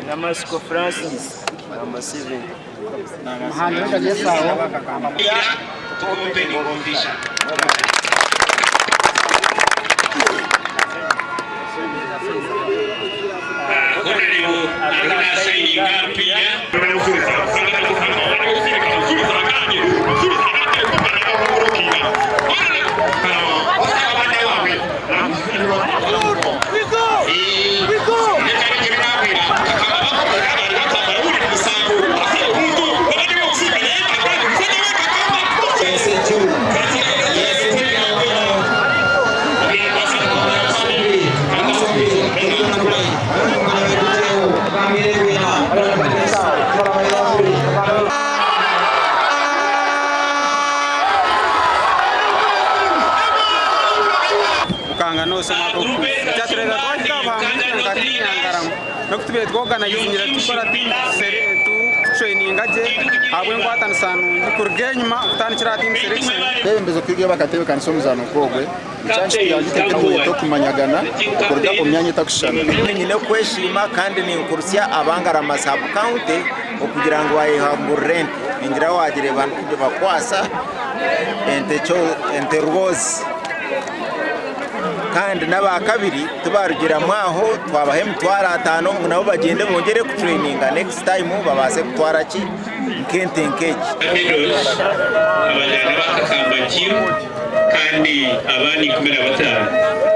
Namasiko Francis number 7 Hanyuma yesaho opening official. Honorable Agna Saini Gampia. no samato chatrega twashaba ngati yangaram nokutube twogana yunyira tukora sere tu training aje abwe ngwata nsanu kurgenyuma tanchira team selection bembezo kwiga bakatebe kansomuzano kogwe chanchi yagite to kumanyagana kurga omyanya takushana nyine kweshima kandi ni kurusya abangara masabu county okugira ngo ayihangurrent ingira wagire bantu kuje bakwasa ente rwose kandi naba kabiri tubarugira mwaho twabahe mutwara 5 nabo bagende bongere ku training next time babase kutwara ki nkente nkeji abajana bakakamba kandi abani 15